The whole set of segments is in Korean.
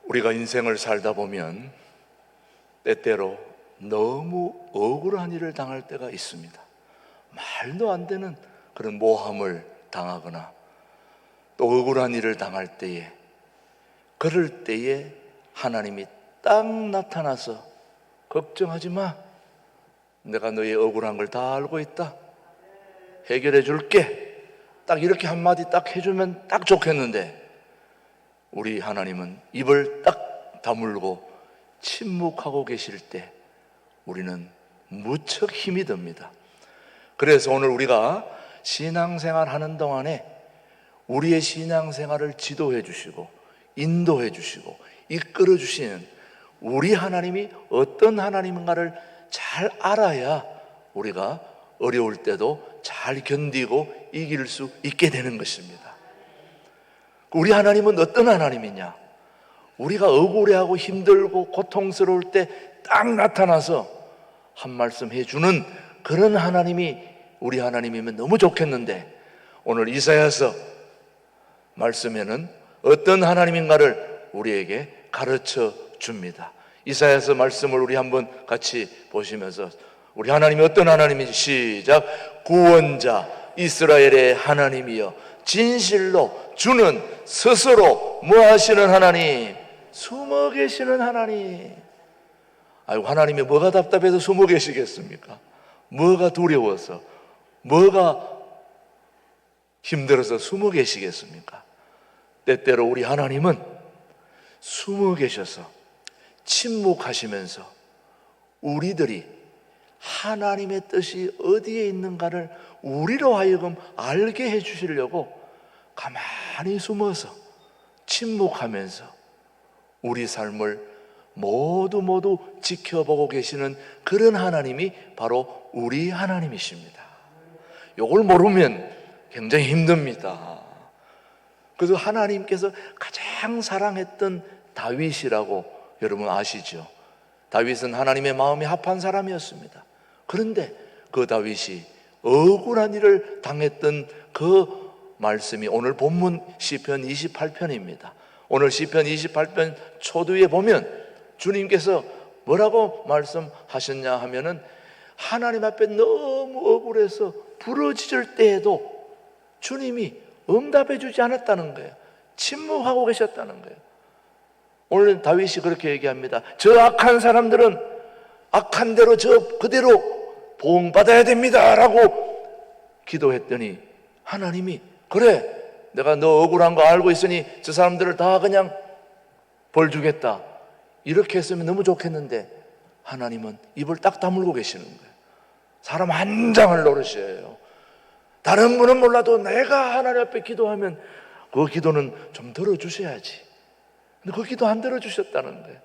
우리가 인생을 살다 보면 때때로 너무 억울한 일을 당할 때가 있습니다. 말도 안 되는 그런 모함을 당하거나 또 억울한 일을 당할 때에, 그럴 때에 하나님이 딱 나타나서 걱정하지 마, 내가 너의 억울한 걸 다 알고 있다, 해결해 줄게, 딱 이렇게 한마디 딱 해주면 딱 좋겠는데, 우리 하나님은 입을 딱 다물고 침묵하고 계실 때 우리는 무척 힘이 듭니다. 그래서 오늘 우리가 신앙생활 하는 동안에 우리의 신앙생활을 지도해 주시고 인도해 주시고 이끌어 주시는 우리 하나님이 어떤 하나님인가를 잘 알아야 우리가 어려울 때도 잘 견디고 이길 수 있게 되는 것입니다. 우리 하나님은 어떤 하나님이냐? 우리가 억울해하고 힘들고 고통스러울 때 딱 나타나서 한 말씀 해주는 그런 하나님이 우리 하나님이면 너무 좋겠는데, 오늘 이사야서 말씀에는 어떤 하나님인가를 우리에게 가르쳐 줍니다. 이사야서 말씀을 우리 한번 같이 보시면서 우리 하나님이 어떤 하나님인지 시작. 구원자 이스라엘의 하나님이여 진실로 주는 스스로 뭐 하시는 하나님? 숨어 계시는 하나님. 아이고, 하나님이 뭐가 답답해서 숨어 계시겠습니까? 뭐가 두려워서, 뭐가 힘들어서 숨어 계시겠습니까? 때때로 우리 하나님은 숨어 계셔서 침묵하시면서 우리들이 하나님의 뜻이 어디에 있는가를 우리로 하여금 알게 해주시려고 가만히 숨어서 침묵하면서 우리 삶을 모두 지켜보고 계시는 그런 하나님이 바로 우리 하나님이십니다. 이걸 모르면 굉장히 힘듭니다. 그래서 하나님께서 가장 사랑했던 다윗이라고 여러분 아시죠? 다윗은 하나님의 마음이 합한 사람이었습니다. 그런데 그 다윗이 억울한 일을 당했던 그 말씀이 오늘 본문 시편 28편입니다. 오늘 시편 28편 초두에 보면 주님께서 뭐라고 말씀하셨냐 하면은, 하나님 앞에 너무 억울해서 부러질 때에도 주님이 응답해 주지 않았다는 거예요. 침묵하고 계셨다는 거예요. 오늘 다윗이 그렇게 얘기합니다. 저 악한 사람들은 악한 대로 그대로 보응받아야 됩니다 라고 기도했더니 하나님이, 그래, 내가 너 억울한 거 알고 있으니 저 사람들을 다 그냥 벌 주겠다, 이렇게 했으면 너무 좋겠는데 하나님은 입을 딱 다물고 계시는 거예요. 사람 한 장을 노릇이에요. 다른 분은 몰라도 내가 하나님 앞에 기도하면 그 기도는 좀 들어주셔야지. 근데 그 기도 안 들어주셨다는 거예요.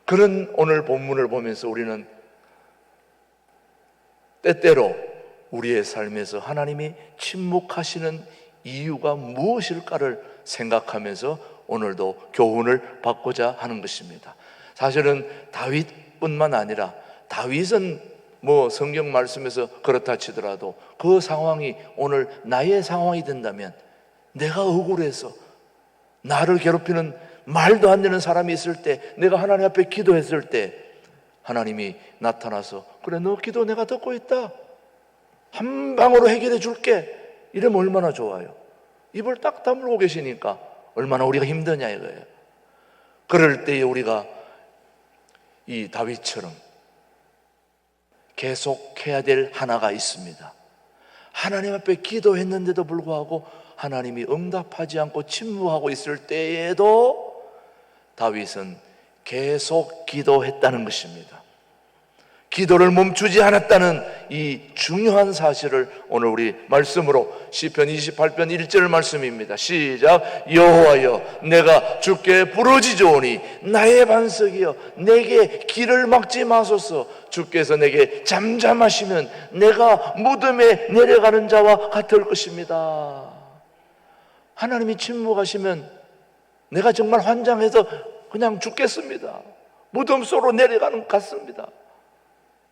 그런 오늘 본문을 보면서 우리는 때때로 우리의 삶에서 하나님이 침묵하시는 이유가 무엇일까를 생각하면서 오늘도 교훈을 받고자 하는 것입니다. 사실은 다윗뿐만 아니라, 다윗은 뭐 성경 말씀에서 그렇다 치더라도 그 상황이 오늘 나의 상황이 된다면, 내가 억울해서 나를 괴롭히는 말도 안 되는 사람이 있을 때, 내가 하나님 앞에 기도했을 때 하나님이 나타나서, 그래, 너 기도 내가 듣고 있다, 한 방으로 해결해 줄게, 이러면 얼마나 좋아요. 입을 딱 다물고 계시니까 얼마나 우리가 힘드냐 이거예요. 그럴 때에 우리가 이 다윗처럼 계속해야 될 하나가 있습니다. 하나님 앞에 기도했는데도 불구하고 하나님이 응답하지 않고 침묵하고 있을 때에도 다윗은 계속 기도했다는 것입니다. 기도를 멈추지 않았다는 이 중요한 사실을 오늘 우리 말씀으로 시편 28편 1절 말씀입니다. 시작. 여호와여 내가 주께 부르짖으오니 나의 반석이여 내게 길을 막지 마소서. 주께서 내게 잠잠하시면 내가 무덤에 내려가는 자와 같을 것입니다. 하나님이 침묵하시면 내가 정말 환장해서 그냥 죽겠습니다. 무덤 속으로 내려가는 것 같습니다.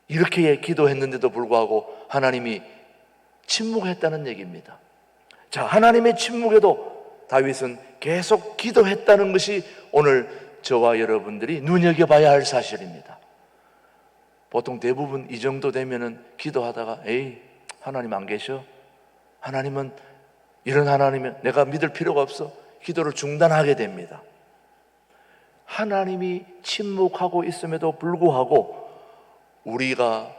이렇게 기도했는데도 불구하고 하나님이 침묵했다는 얘기입니다. 자, 하나님의 침묵에도 다윗은 계속 기도했다는 것이 오늘 저와 여러분들이 눈여겨봐야 할 사실입니다. 보통 대부분 이 정도 되면은 기도하다가 에이, 하나님 안 계셔? 하나님은 이런 하나님은 내가 믿을 필요가 없어. 기도를 중단하게 됩니다. 하나님이 침묵하고 있음에도 불구하고 우리가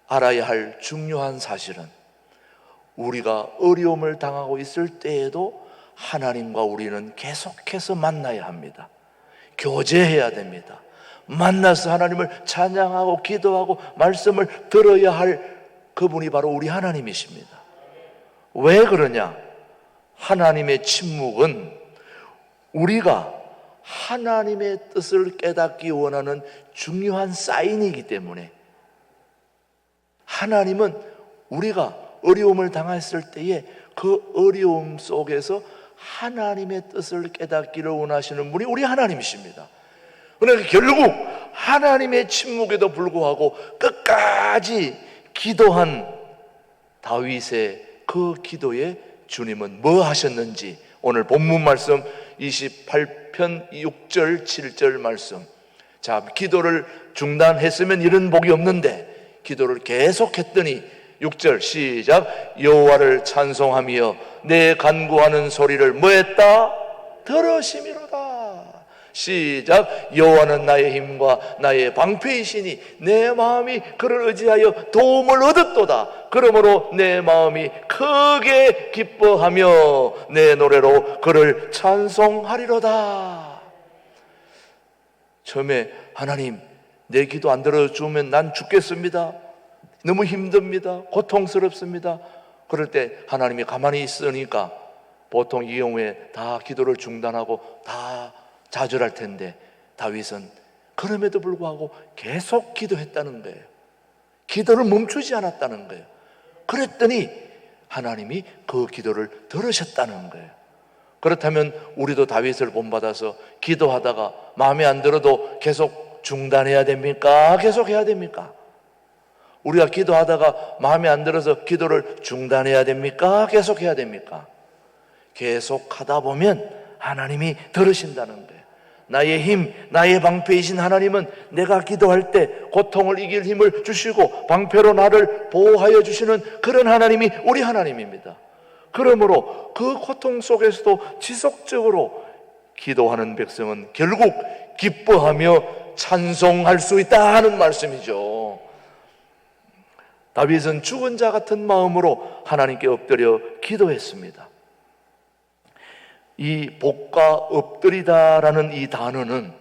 알아야 할 중요한 사실은 우리가 어려움을 당하고 있을 때에도 하나님과 우리는 계속해서 만나야 합니다. 교제해야 됩니다. 만나서 하나님을 찬양하고 기도하고 말씀을 들어야 할 그분이 바로 우리 하나님이십니다. 왜 그러냐? 하나님의 침묵은 우리가 하나님의 뜻을 깨닫기 원하는 중요한 사인이기 때문에, 하나님은 우리가 어려움을 당했을 때에 그 어려움 속에서 하나님의 뜻을 깨닫기를 원하시는 분이 우리 하나님이십니다. 그러니까 결국 하나님의 침묵에도 불구하고 끝까지 기도한 다윗의 그 기도에 주님은 뭐 하셨는지 오늘 본문 말씀 28편 6절 7절 말씀, 자, 기도를 중단했으면 이런 복이 없는데 기도를 계속했더니 6절 시작. 여호와를 찬송하며 내 간구하는 소리를 뭐했다? 들으심이로다. 시작. 여호와는 나의 힘과 나의 방패이시니 내 마음이 그를 의지하여 도움을 얻었도다. 그러므로 내 마음이 크게 기뻐하며 내 노래로 그를 찬송하리로다. 처음에 하나님, 내 기도 안 들어주면 난 죽겠습니다. 너무 힘듭니다. 고통스럽습니다. 그럴 때 하나님이 가만히 있으니까 보통 이 경우에 다 기도를 중단하고 다 좌절할 텐데, 다윗은 그럼에도 불구하고 계속 기도했다는 거예요. 기도를 멈추지 않았다는 거예요. 그랬더니 하나님이 그 기도를 들으셨다는 거예요. 그렇다면 우리도 다윗을 본받아서 기도하다가 마음에 안 들어도 계속 중단해야 됩니까? 계속 해야 됩니까? 우리가 기도하다가 마음에 안 들어서 기도를 중단해야 됩니까? 계속 해야 됩니까? 계속 하다 보면 하나님이 들으신다는 거예요. 나의 힘, 나의 방패이신 하나님은 내가 기도할 때 고통을 이길 힘을 주시고 방패로 나를 보호하여 주시는 그런 하나님이 우리 하나님입니다. 그러므로 그 고통 속에서도 지속적으로 기도하는 백성은 결국 기뻐하며 찬송할 수 있다 하는 말씀이죠. 다윗은 죽은 자 같은 마음으로 하나님께 엎드려 기도했습니다. 이 복과 엎드리다라는 이 단어는,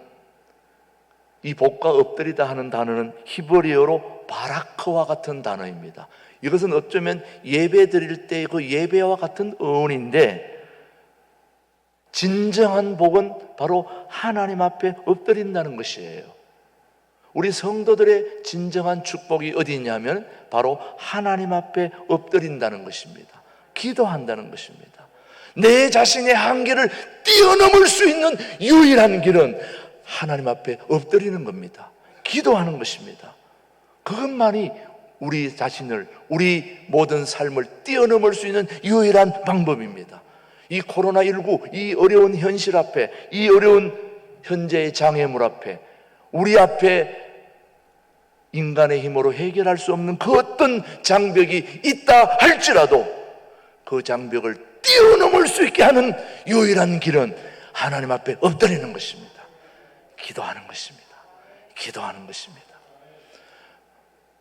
이 복과 엎드리다 하는 단어는 히브리어로 바라크와 같은 단어입니다. 이것은 어쩌면 예배 드릴 때 그 예배와 같은 어원인데, 진정한 복은 바로 하나님 앞에 엎드린다는 것이에요. 우리 성도들의 진정한 축복이 어디 있냐면 바로 하나님 앞에 엎드린다는 것입니다. 기도한다는 것입니다. 내 자신의 한계를 뛰어넘을 수 있는 유일한 길은 하나님 앞에 엎드리는 겁니다. 기도하는 것입니다. 그것만이 우리 자신을, 우리 모든 삶을 뛰어넘을 수 있는 유일한 방법입니다. 이 코로나19, 이 어려운 현실 앞에, 이 어려운 현재의 장애물 앞에, 우리 앞에 인간의 힘으로 해결할 수 없는 그 어떤 장벽이 있다 할지라도 그 장벽을 뛰어넘을 수 있게 하는 유일한 길은 하나님 앞에 엎드리는 것입니다. 기도하는 것입니다. 기도하는 것입니다.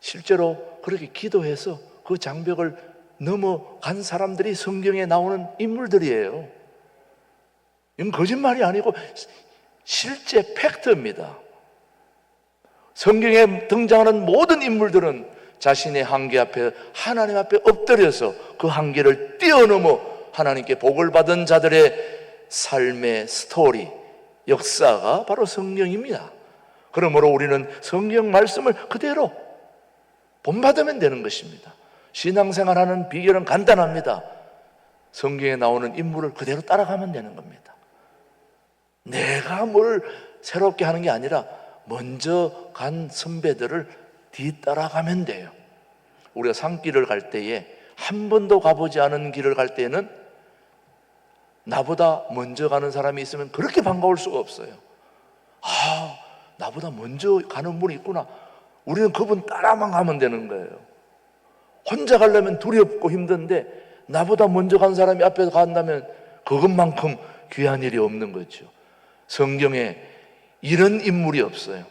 실제로 그렇게 기도해서 그 장벽을 넘어간 사람들이 성경에 나오는 인물들이에요. 이건 거짓말이 아니고 실제 팩트입니다. 성경에 등장하는 모든 인물들은 자신의 한계 앞에, 하나님 앞에 엎드려서 그 한계를 뛰어넘어 하나님께 복을 받은 자들의 삶의 스토리, 역사가 바로 성경입니다. 그러므로 우리는 성경 말씀을 그대로 본받으면 되는 것입니다. 신앙생활하는 비결은 간단합니다. 성경에 나오는 인물을 그대로 따라가면 되는 겁니다. 내가 뭘 새롭게 하는 게 아니라 먼저 간 선배들을 뒤따라가면 돼요. 우리가 산길을 갈 때에 한 번도 가보지 않은 길을 갈 때는 나보다 먼저 가는 사람이 있으면 그렇게 반가울 수가 없어요. 아, 나보다 먼저 가는 분이 있구나. 우리는 그분 따라만 가면 되는 거예요. 혼자 가려면 두렵고 힘든데 나보다 먼저 간 사람이 앞에서 간다면 그것만큼 귀한 일이 없는 거죠. 성경에 이런 인물이 없어요.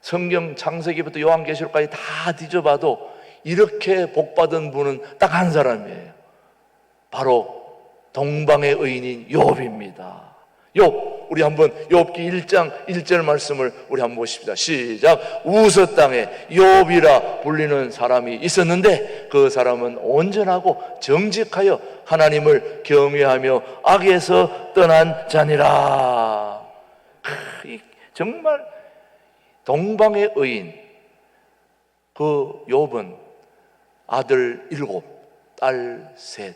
성경 창세기부터 요한계시록까지 다 뒤져봐도 이렇게 복받은 분은 딱 한 사람이에요. 바로 동방의 의인인 욥입니다. 욥, 우리 한번 욥기 1장 1절 말씀을 우리 한번 보십시다. 시작. 우스 땅에 욥이라 불리는 사람이 있었는데 그 사람은 온전하고 정직하여 하나님을 경외하며 악에서 떠난 자니라. 정말 동방의 의인. 그 욥은 아들 7, 딸 3,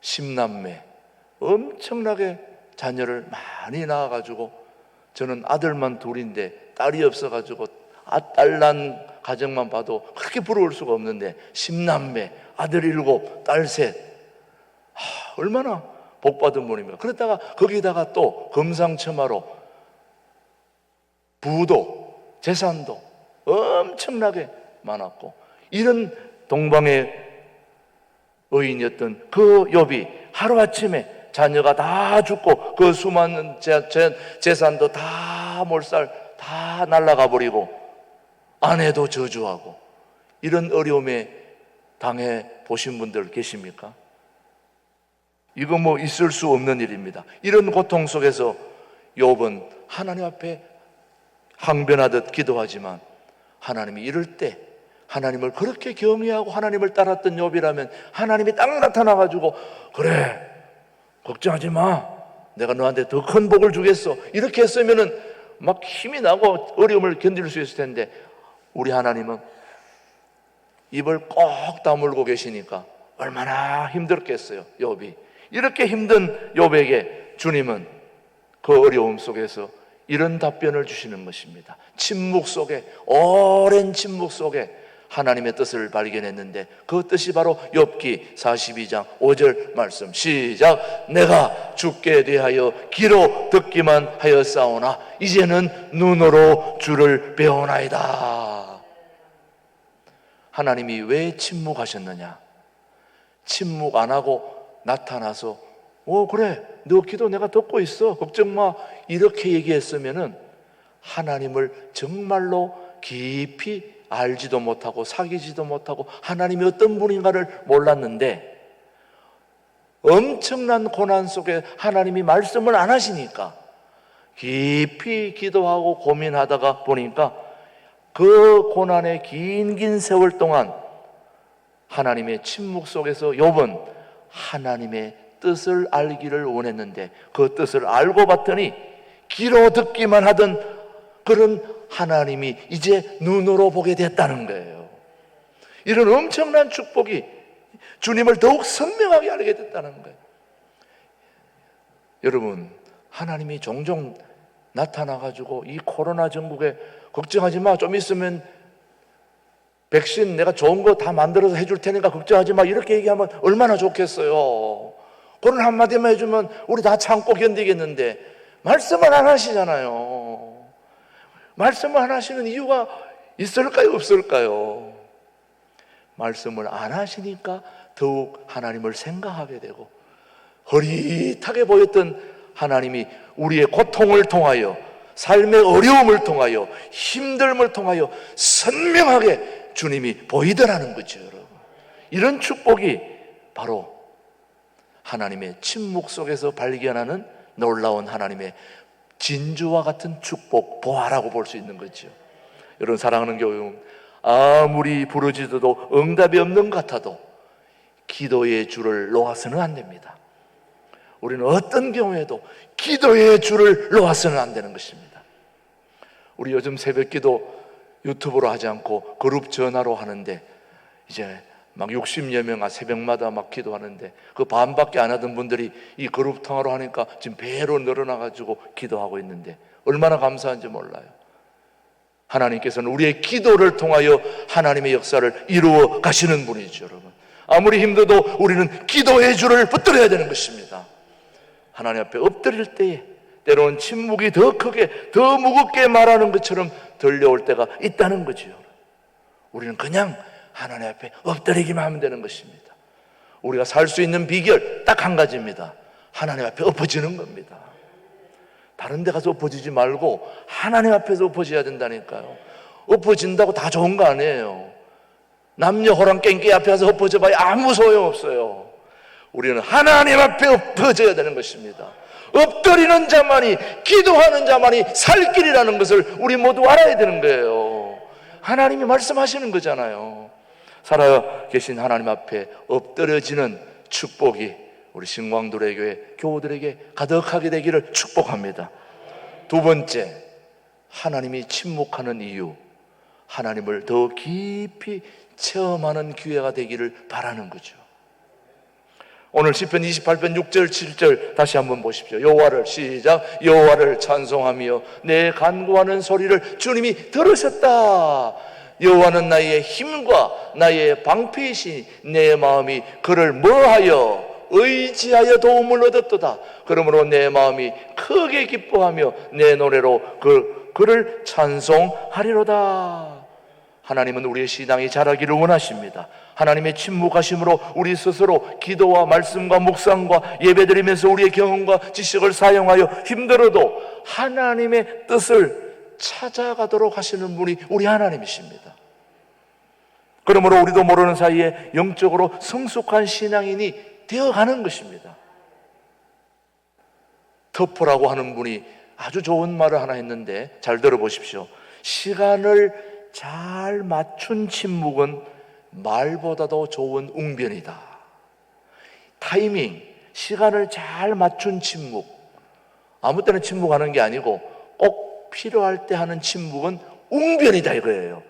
10남매, 엄청나게 자녀를 많이 낳아가지고, 저는 아들만 둘인데 딸이 없어가지고 딸 난 가정만 봐도 그렇게 부러울 수가 없는데 10남매, 아들 7, 딸 3, 얼마나 복받은 분입니까? 그러다가 거기다가 또 금상첨화로 부도, 재산도 엄청나게 많았고, 이런 동방의 의인이었던 그 욥이 하루아침에 자녀가 다 죽고 그 수많은 재산도 다 몰살 다 날아가 버리고 아내도 저주하고, 이런 어려움에 당해 보신 분들 계십니까? 이거 뭐 있을 수 없는 일입니다. 이런 고통 속에서 욥은 하나님 앞에 항변하듯 기도하지만, 하나님이 이럴 때 하나님을 그렇게 경외하고 하나님을 따랐던 욥이라면 하나님이 딱 나타나가지고 그래, 걱정하지 마, 내가 너한테 더 큰 복을 주겠어, 이렇게 했으면은 막 힘이 나고 어려움을 견딜 수 있을 텐데, 우리 하나님은 입을 꼭 다물고 계시니까 얼마나 힘들겠어요. 욥이 이렇게 힘든 욥에게 주님은 그 어려움 속에서 이런 답변을 주시는 것입니다. 침묵 속에, 오랜 침묵 속에 하나님의 뜻을 발견했는데, 그 뜻이 바로 욥기 42장 5절 말씀. 시작. 내가 주께 대하여 귀로 듣기만 하였사오나 이제는 눈으로 주를 배우나이다. 하나님이 왜 침묵하셨느냐? 침묵 안 하고 나타나서 그래, 너 기도 내가 듣고 있어, 걱정 마, 이렇게 얘기했으면은 하나님을 정말로 깊이 알지도 못하고 사귀지도 못하고 하나님이 어떤 분인가를 몰랐는데, 엄청난 고난 속에 하나님이 말씀을 안 하시니까 깊이 기도하고 고민하다가 보니까 그 고난의 긴 세월 동안 하나님의 침묵 속에서 욥은 하나님의 뜻을 알기를 원했는데, 그 뜻을 알고 봤더니 귀로 듣기만 하던 그런 하나님이 이제 눈으로 보게 됐다는 거예요. 이런 엄청난 축복이 주님을 더욱 선명하게 알게 됐다는 거예요. 여러분, 하나님이 종종 나타나가지고 이 코로나 전국에 걱정하지 마, 좀 있으면 백신 내가 좋은 거 다 만들어서 해줄 테니까 걱정하지 마, 이렇게 얘기하면 얼마나 좋겠어요. 그런 한마디만 해주면 우리 다 참고 견디겠는데 말씀을 안 하시잖아요. 말씀을 안 하시는 이유가 있을까요, 없을까요? 말씀을 안 하시니까 더욱 하나님을 생각하게 되고, 흐릿하게 보였던 하나님이 우리의 고통을 통하여, 삶의 어려움을 통하여, 힘듦을 통하여 선명하게 주님이 보이더라는 거죠, 여러분. 이런 축복이 바로 하나님의 침묵 속에서 발견하는 놀라운 하나님의 진주와 같은 축복, 보화라고 볼 수 있는 거죠. 여러분, 사랑하는 교회, 아무리 부르짖어도 응답이 없는 것 같아도 기도의 줄을 놓아서는 안 됩니다. 우리는 어떤 경우에도 기도의 줄을 놓아서는 안 되는 것입니다. 우리 요즘 새벽기도 유튜브로 하지 않고 그룹 전화로 하는데, 이제 막 60여 명 새벽마다 막 기도하는데, 그 반밖에 안 하던 분들이 이 그룹 통화로 하니까 지금 배로 늘어나가지고 기도하고 있는데 얼마나 감사한지 몰라요. 하나님께서는 우리의 기도를 통하여 하나님의 역사를 이루어 가시는 분이죠, 여러분. 아무리 힘들어도 우리는 기도의 줄을 붙들어야 되는 것입니다. 하나님 앞에 엎드릴 때에 때로는 침묵이 더 크게, 더 무겁게 말하는 것처럼 들려올 때가 있다는 거지요. 우리는 그냥 하나님 앞에 엎드리기만 하면 되는 것입니다. 우리가 살 수 있는 비결 딱 한 가지입니다. 하나님 앞에 엎어지는 겁니다. 다른 데 가서 엎어지지 말고 하나님 앞에서 엎어져야 된다니까요. 엎어진다고 다 좋은 거 아니에요. 남녀 호랑깽기 앞에 가서 엎어져 봐야 아무 소용없어요. 우리는 하나님 앞에 엎어져야 되는 것입니다. 엎드리는 자만이, 기도하는 자만이 살 길이라는 것을 우리 모두 알아야 되는 거예요. 하나님이 말씀하시는 거잖아요. 살아계신 하나님 앞에 엎드려지는 축복이 우리 신광도래 교회 교우들에게 가득하게 되기를 축복합니다. 두 번째, 하나님이 침묵하는 이유, 하나님을 더 깊이 체험하는 기회가 되기를 바라는 거죠. 오늘 시편 28편 6절 7절 다시 한번 보십시오. 여호와를, 시작, 여호와를 찬송하며 내 간구하는 소리를 주님이 들으셨다. 여호와는 나의 힘과 나의 방패이시니 내 마음이 그를 뭐하여 의지하여 도움을 얻었도다. 그러므로 내 마음이 크게 기뻐하며 내 노래로 그를 찬송하리로다. 하나님은 우리의 신앙이 자라기를 원하십니다. 하나님의 침묵하심으로 우리 스스로 기도와 말씀과 묵상과 예배드리면서 우리의 경험과 지식을 사용하여 힘들어도 하나님의 뜻을 찾아가도록 하시는 분이 우리 하나님이십니다. 그러므로 우리도 모르는 사이에 영적으로 성숙한 신앙인이 되어가는 것입니다. 터프라고 하는 분이 아주 좋은 말을 하나 했는데 잘 들어보십시오. 시간을 잘 맞춘 침묵은 말보다도 좋은 웅변이다. 타이밍, 시간을 잘 맞춘 침묵, 아무 때나 침묵하는 게 아니고 꼭 필요할 때 하는 침묵은 웅변이다 이거예요.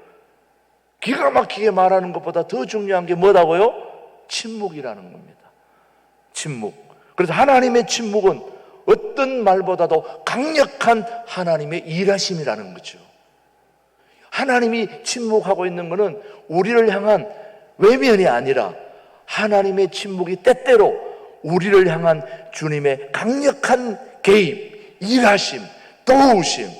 기가 막히게 말하는 것보다 더 중요한 게 뭐라고요? 침묵이라는 겁니다. 침묵. 그래서 하나님의 침묵은 어떤 말보다도 강력한 하나님의 일하심이라는 거죠. 하나님이 침묵하고 있는 것은 우리를 향한 외면이 아니라 하나님의 침묵이 때때로 우리를 향한 주님의 강력한 개입, 일하심, 도우심,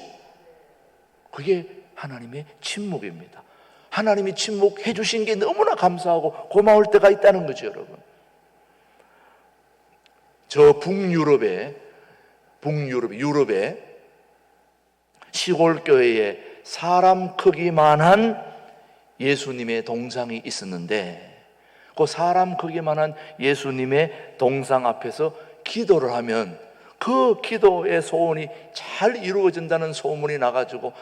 그게 하나님의 침묵입니다. 하나님이 침묵해 주신 게 너무나 감사하고 고마울 때가 있다는 거죠, 여러분. 저 유럽의 시골 교회에 사람 크기만한 예수님의 동상이 있었는데, 그 사람 크기만한 예수님의 동상 앞에서 기도를 하면 그 기도의 소원이 잘 이루어진다는 소문이 나가지고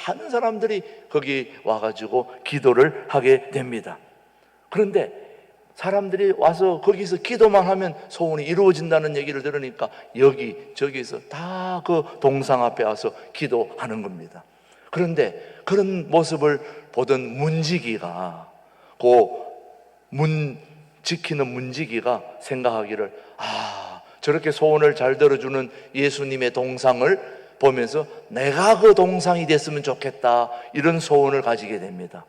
많은 사람들이 거기 와가지고 기도를 하게 됩니다. 그런데 사람들이 와서 거기서 기도만 하면 소원이 이루어진다는 얘기를 들으니까 여기저기서 다 그 동상 앞에 와서 기도하는 겁니다. 그런데 그런 모습을 보던 문지기가, 지키는 문지기가 생각하기를, 저렇게 소원을 잘 들어주는 예수님의 동상을 보면서 내가 그 동상이 됐으면 좋겠다, 이런 소원을 가지게 됩니다.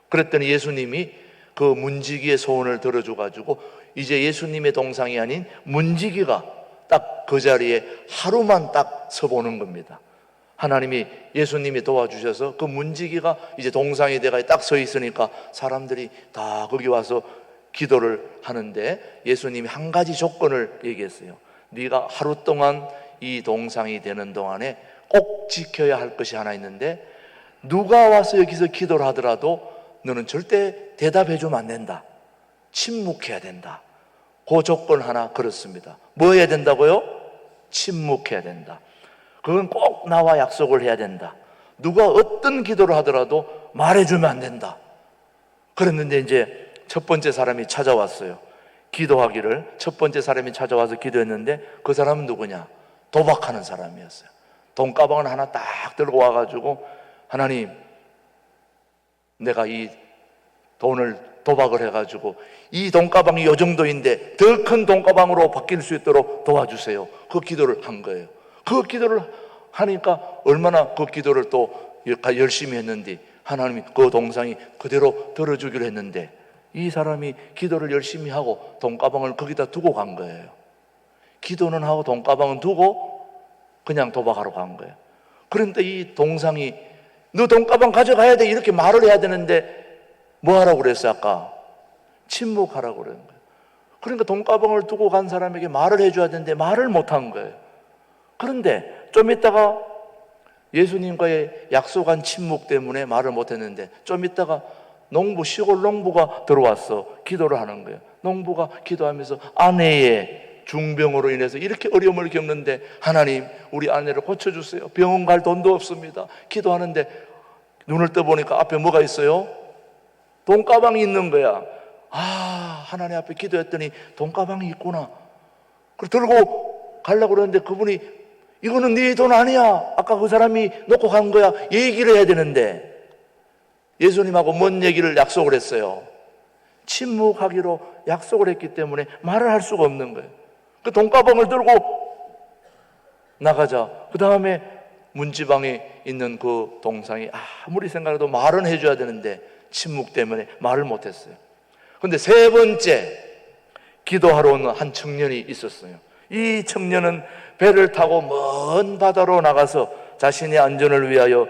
그랬더니 예수님이 그 문지기의 소원을 들어줘가지고 이제 예수님의 동상이 아닌 문지기가 딱 그 자리에 하루만 딱 서보는 겁니다. 하나님이, 예수님이 도와주셔서 그 문지기가 이제 동상이 돼가 딱 서 있으니까 사람들이 다 거기 와서 기도를 하는데 예수님이 한 가지 조건을 얘기했어요. 네가 하루 동안 이 동상이 되는 동안에 꼭 지켜야 할 것이 하나 있는데, 누가 와서 여기서 기도를 하더라도 너는 절대 대답해 주면 안 된다. 침묵해야 된다. 그 조건 하나 걸었습니다. 뭐 해야 된다고요? 침묵해야 된다. 그건 꼭 나와 약속을 해야 된다. 누가 어떤 기도를 하더라도 말해주면 안 된다. 그랬는데 이제 첫 번째 사람이 찾아왔어요. 기도하기를 첫 번째 사람이 찾아와서 기도했는데, 그 사람은 누구냐? 도박하는 사람이었어요. 돈가방을 하나 딱 들고 와가지고, 하나님, 내가 이 돈을 도박을 해가지고 이 돈가방이 요 정도인데 더 큰 돈가방으로 바뀔 수 있도록 도와주세요. 그 기도를 한 거예요. 그 기도를 하니까 얼마나 그 기도를 또 열심히 했는데 하나님이 그 동상이 그대로 들어주기로 했는데, 이 사람이 기도를 열심히 하고 돈가방을 거기다 두고 간 거예요. 기도는 하고 돈가방은 두고 그냥 도박하러 간 거예요. 그런데 이 동상이 너 돈가방 가져가야 돼 이렇게 말을 해야 되는데 뭐 하라고 그랬어요? 아까 침묵하라고 그러는 거예요. 그러니까 돈가방을 두고 간 사람에게 말을 해줘야 되는데 말을 못한 거예요. 그런데 좀 있다가 예수님과의 약속한 침묵 때문에 말을 못했는데 좀 있다가 시골 농부가 들어왔어. 기도를 하는 거예요. 농부가 기도하면서 아내의 중병으로 인해서 이렇게 어려움을 겪는데 하나님 우리 아내를 고쳐주세요. 병원 갈 돈도 없습니다. 기도하는데 눈을 떠보니까 앞에 뭐가 있어요? 돈가방이 있는 거야. 하나님 앞에 기도했더니 돈가방이 있구나. 그걸 들고 가려고 그러는데 그분이 이거는 네 돈 아니야. 아까 그 사람이 놓고 간 거야. 얘기를 해야 되는데 예수님하고 뭔 얘기를 약속을 했어요? 침묵하기로 약속을 했기 때문에 말을 할 수가 없는 거예요. 그 돈가방을 들고 나가자. 그 다음에 문지방에 있는 그 동상이 아무리 생각해도 말은 해줘야 되는데 침묵 때문에 말을 못했어요. 그런데 세 번째 기도하러 온 한 청년이 있었어요. 이 청년은 배를 타고 먼 바다로 나가서 자신의 안전을 위하여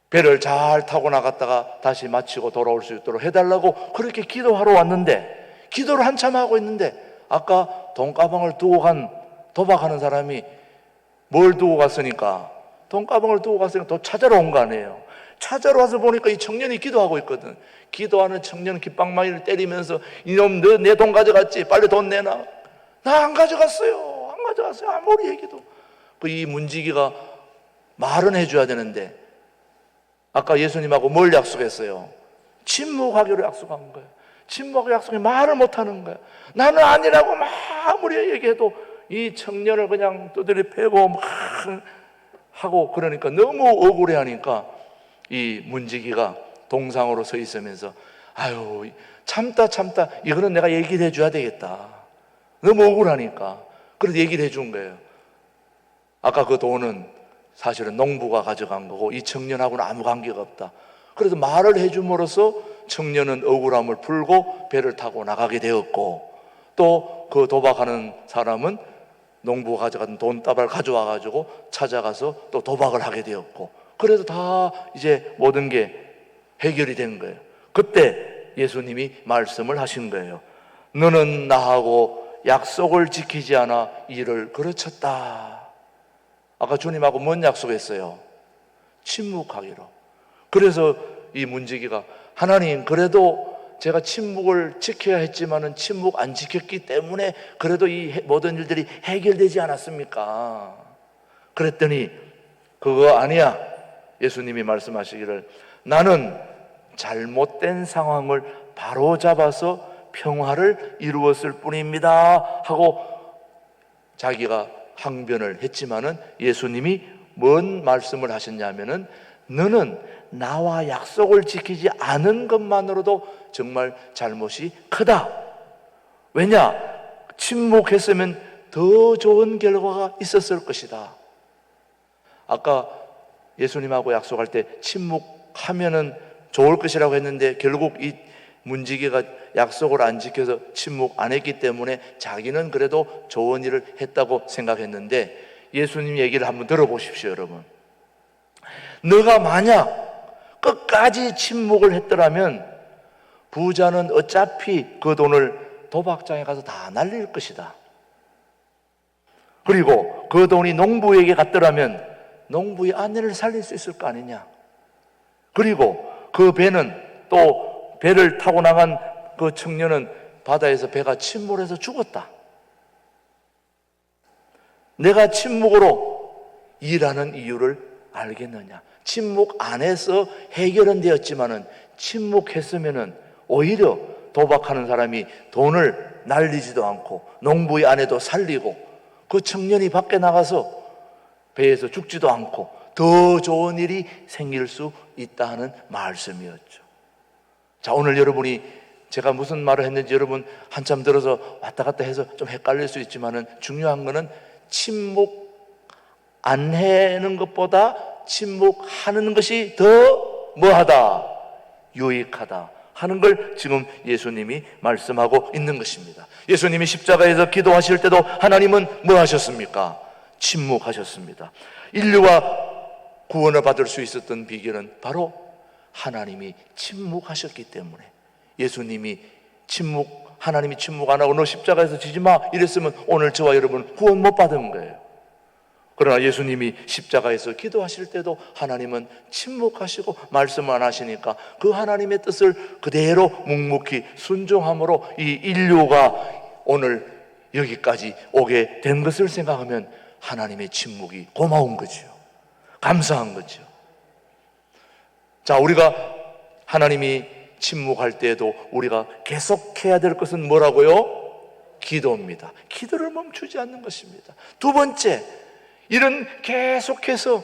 배를 잘 타고 나갔다가 다시 마치고 돌아올 수 있도록 해달라고 그렇게 기도하러 왔는데 기도를 한참 하고 있는데 아까 돈가방을 두고 간 도박하는 사람이 뭘 두고 갔으니까 돈가방을 두고 갔으니까 또 찾아러 온 거 아니에요. 찾아러 와서 보니까 이 청년이 기도하고 있거든. 기도하는 청년 깃방망이를 때리면서 이놈 너 내 돈 가져갔지? 빨리 돈 내놔. 나 안 가져갔어요. 안 가져갔어요. 아무리 얘기도. 이 문지기가 말은 해줘야 되는데 아까 예수님하고 뭘 약속했어요? 침묵하기로 약속한 거예요. 침묵하기로 약속해 말을 못하는 거예요. 나는 아니라고 막 아무리 얘기해도 이 청년을 그냥 두드려 패고 막 하고 그러니까 너무 억울해하니까 이 문지기가 동상으로 서 있으면서 아유 참다 이거는 내가 얘기를 해줘야 되겠다. 너무 억울하니까 그래서 얘기를 해준 거예요. 아까 그 돈은 사실은 농부가 가져간 거고 이 청년하고는 아무 관계가 없다. 그래서 말을 해줌으로써 청년은 억울함을 풀고 배를 타고 나가게 되었고 또 그 도박하는 사람은 농부가 가져간 돈다발 가져와 가지고 찾아가서 또 도박을 하게 되었고 그래서 다 이제 모든 게 해결이 된 거예요. 그때 예수님이 말씀을 하신 거예요. 너는 나하고 약속을 지키지 않아 일을 그르쳤다. 아까 주님하고 뭔 약속했어요? 침묵하기로. 그래서 이 문지기가 하나님 그래도 제가 침묵을 지켜야 했지만은 침묵 안 지켰기 때문에 그래도 이 모든 일들이 해결되지 않았습니까? 그랬더니 그거 아니야. 예수님이 말씀하시기를 나는 잘못된 상황을 바로잡아서 평화를 이루었을 뿐입니다 하고 자기가 항변을 했지만은 예수님이 뭔 말씀을 하셨냐면은 너는 나와 약속을 지키지 않은 것만으로도 정말 잘못이 크다. 왜냐? 침묵했으면 더 좋은 결과가 있었을 것이다. 아까 예수님하고 약속할 때 침묵하면은 좋을 것이라고 했는데 결국 이 문지기가 약속을 안 지켜서 침묵 안 했기 때문에 자기는 그래도 좋은 일을 했다고 생각했는데 예수님 얘기를 한번 들어보십시오, 여러분. 너가 만약 끝까지 침묵을 했더라면 부자는 어차피 그 돈을 도박장에 가서 다 날릴 것이다. 그리고 그 돈이 농부에게 갔더라면 농부의 아내를 살릴 수 있을 거 아니냐. 그리고 그 배는 또 배를 타고 나간 그 청년은 바다에서 배가 침몰해서 죽었다. 내가 침묵으로 일하는 이유를 알겠느냐. 침묵 안에서 해결은 되었지만은 침묵했으면은 오히려 도박하는 사람이 돈을 날리지도 않고 농부의 아내도 살리고 그 청년이 밖에 나가서 배에서 죽지도 않고 더 좋은 일이 생길 수 있다 하는 말씀이었죠. 자, 오늘 여러분이 제가 무슨 말을 했는지 여러분 한참 들어서 왔다 갔다 해서 좀 헷갈릴 수 있지만은 중요한 거는 침묵 안 하는 것보다 침묵하는 것이 더 뭐하다? 유익하다 하는 걸 지금 예수님이 말씀하고 있는 것입니다. 예수님이 십자가에서 기도하실 때도 하나님은 뭐 하셨습니까? 침묵하셨습니다. 인류가 구원을 받을 수 있었던 비결은 바로 하나님이 침묵하셨기 때문에, 하나님이 침묵 안 하고 너 십자가에서 지지 마 이랬으면 오늘 저와 여러분 구원 못 받은 거예요. 그러나 예수님이 십자가에서 기도하실 때도 하나님은 침묵하시고 말씀 안 하시니까 그 하나님의 뜻을 그대로 묵묵히 순종함으로 이 인류가 오늘 여기까지 오게 된 것을 생각하면 하나님의 침묵이 고마운 거죠. 감사한 거죠. 자, 우리가 하나님이 침묵할 때에도 우리가 계속해야 될 것은 뭐라고요? 기도입니다. 기도를 멈추지 않는 것입니다. 두 번째, 이런 계속해서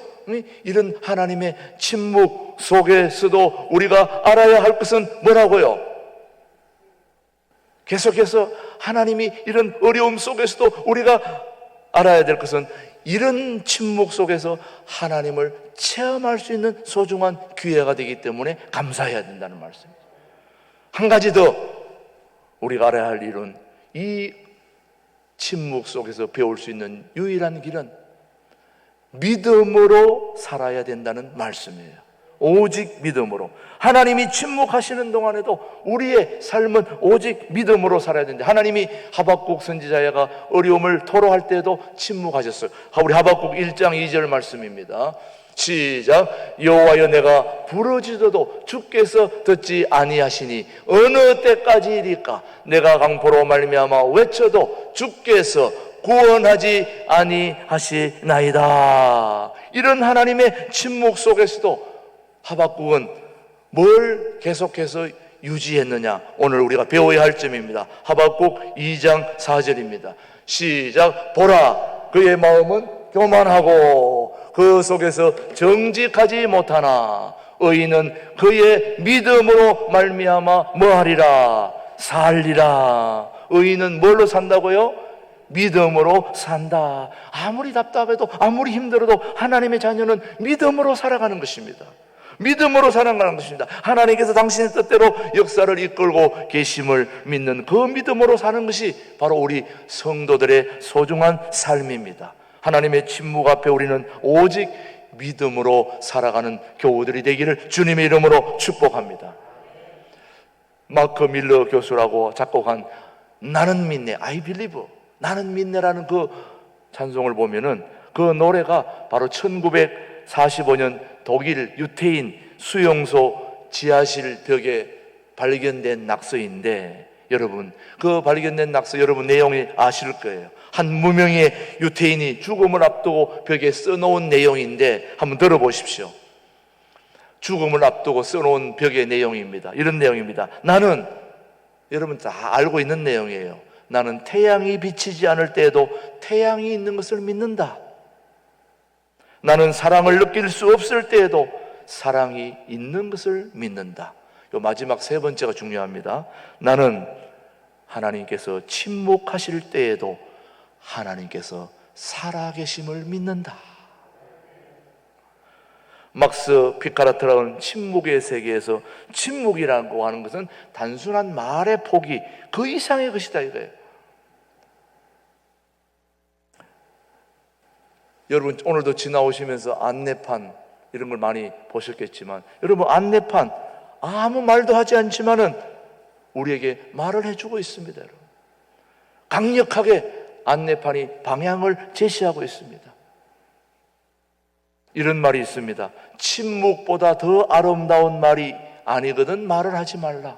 이런 하나님의 침묵 속에서도 우리가 알아야 할 것은 뭐라고요? 계속해서 하나님이 이런 어려움 속에서도 우리가 알아야 될 것은 이런 침묵 속에서 하나님을 체험할 수 있는 소중한 기회가 되기 때문에 감사해야 된다는 말씀입니다. 한 가지 더 우리가 알아야 할 일은 이 침묵 속에서 배울 수 있는 유일한 길은 믿음으로 살아야 된다는 말씀이에요. 오직 믿음으로. 하나님이 침묵하시는 동안에도 우리의 삶은 오직 믿음으로 살아야 된다. 하나님이 하박국 선지자가 어려움을 토로할 때도 침묵하셨어요. 우리 하박국 1장 2절 말씀입니다. 시작. 여호와여, 내가 부르짖어도 주께서 듣지 아니하시니 어느 때까지이리까? 내가 강포로 말미암아 외쳐도 주께서 구원하지 아니하시나이다. 이런 하나님의 침묵 속에서도 하박국은 뭘 계속해서 유지했느냐? 오늘 우리가 배워야 할 점입니다. 하박국 2장 4절입니다. 시작. 보라, 그의 마음은 교만하고 그 속에서 정직하지 못하나 의인은 그의 믿음으로 말미암아 뭐하리라? 살리라. 의인은 뭘로 산다고요? 믿음으로 산다. 아무리 답답해도 아무리 힘들어도 하나님의 자녀는 믿음으로 살아가는 것입니다. 믿음으로 살아가는 것입니다. 하나님께서 당신의 뜻대로 역사를 이끌고 계심을 믿는 그 믿음으로 사는 것이 바로 우리 성도들의 소중한 삶입니다. 하나님의 침묵 앞에 우리는 오직 믿음으로 살아가는 교우들이 되기를 주님의 이름으로 축복합니다. 마크 밀러 교수라고 작곡한 나는 믿네, I believe, 나는 믿네라는 그 찬송을 보면은 그 노래가 바로 1945년 독일 유태인 수용소 지하실 벽에 발견된 낙서인데, 여러분 그 발견된 낙서 여러분 내용이 아실 거예요. 한 무명의 유태인이 죽음을 앞두고 벽에 써놓은 내용인데 한번 들어보십시오. 죽음을 앞두고 써놓은 벽의 내용입니다. 이런 내용입니다. 나는, 여러분 다 알고 있는 내용이에요. 나는 태양이 비치지 않을 때에도 태양이 있는 것을 믿는다. 나는 사랑을 느낄 수 없을 때에도 사랑이 있는 것을 믿는다. 요 마지막 세 번째가 중요합니다. 나는 하나님께서 침묵하실 때에도 하나님께서 살아계심을 믿는다. 막스 피카라트라는 침묵의 세계에서 침묵이라고 하는 것은 단순한 말의 포기, 그 이상의 것이다 이거예요. 여러분 오늘도 지나오시면서 안내판 이런 걸 많이 보셨겠지만, 여러분 안내판 아무 말도 하지 않지만은 우리에게 말을 해주고 있습니다. 여러분 강력하게 안내판이 방향을 제시하고 있습니다. 이런 말이 있습니다. 침묵보다 더 아름다운 말이 아니거든 말을 하지 말라.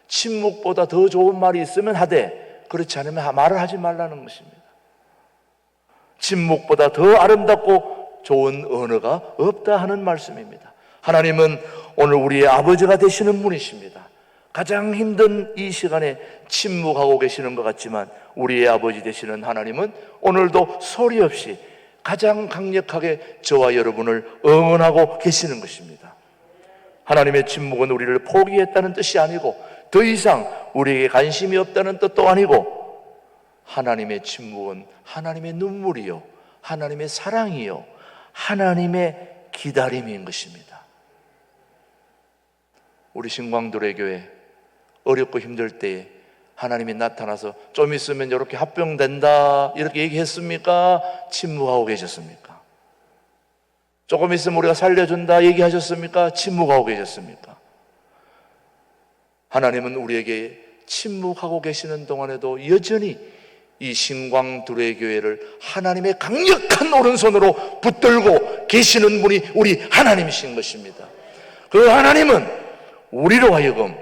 침묵보다 더 좋은 말이 있으면 하되 그렇지 않으면 말을 하지 말라는 것입니다. 침묵보다 더 아름답고 좋은 언어가 없다 하는 말씀입니다. 하나님은 오늘 우리의 아버지가 되시는 분이십니다. 가장 힘든 이 시간에 침묵하고 계시는 것 같지만 우리의 아버지 되시는 하나님은 오늘도 소리 없이 가장 강력하게 저와 여러분을 응원하고 계시는 것입니다. 하나님의 침묵은 우리를 포기했다는 뜻이 아니고 더 이상 우리에게 관심이 없다는 뜻도 아니고, 하나님의 침묵은 하나님의 눈물이요, 하나님의 사랑이요, 하나님의 기다림인 것입니다. 우리 신광두레 교회 어렵고 힘들 때에 하나님이 나타나서 좀 있으면 이렇게 합병된다 이렇게 얘기했습니까? 침묵하고 계셨습니까? 조금 있으면 우리가 살려준다 얘기하셨습니까? 침묵하고 계셨습니까? 하나님은 우리에게 침묵하고 계시는 동안에도 여전히 이 신광두레 교회를 하나님의 강력한 오른손으로 붙들고 계시는 분이 우리 하나님이신 것입니다. 그 하나님은 우리로 하여금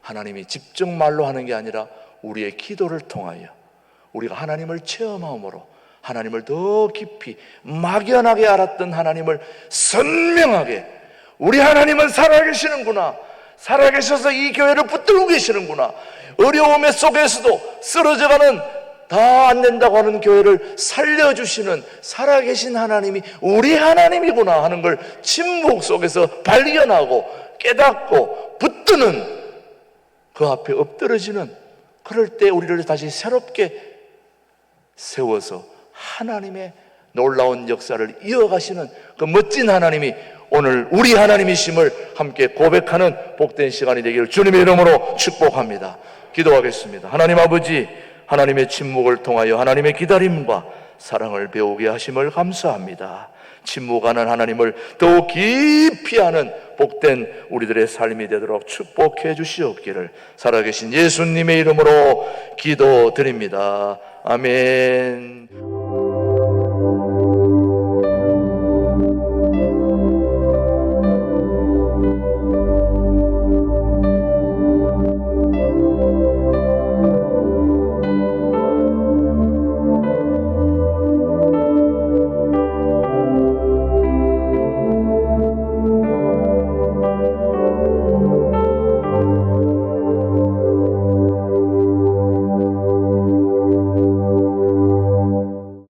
하나님이 직접 말로 하는 게 아니라 우리의 기도를 통하여 우리가 하나님을 체험함으로 하나님을 더 깊이 막연하게 알았던 하나님을 선명하게, 우리 하나님은 살아계시는구나, 살아계셔서 이 교회를 붙들고 계시는구나, 어려움의 속에서도 쓰러져가는 다 안 된다고 하는 교회를 살려주시는 살아계신 하나님이 우리 하나님이구나 하는 걸 침묵 속에서 발견하고 깨닫고 붙드는, 그 앞에 엎드러지는, 그럴 때 우리를 다시 새롭게 세워서 하나님의 놀라운 역사를 이어가시는 그 멋진 하나님이 오늘 우리 하나님이심을 함께 고백하는 복된 시간이 되기를 주님의 이름으로 축복합니다. 기도하겠습니다. 하나님 아버지, 하나님의 침묵을 통하여 하나님의 기다림과 사랑을 배우게 하심을 감사합니다. 침묵하는 하나님을 더욱 깊이 아는 복된 우리들의 삶이 되도록 축복해 주시옵기를 살아계신 예수님의 이름으로 기도드립니다. 아멘.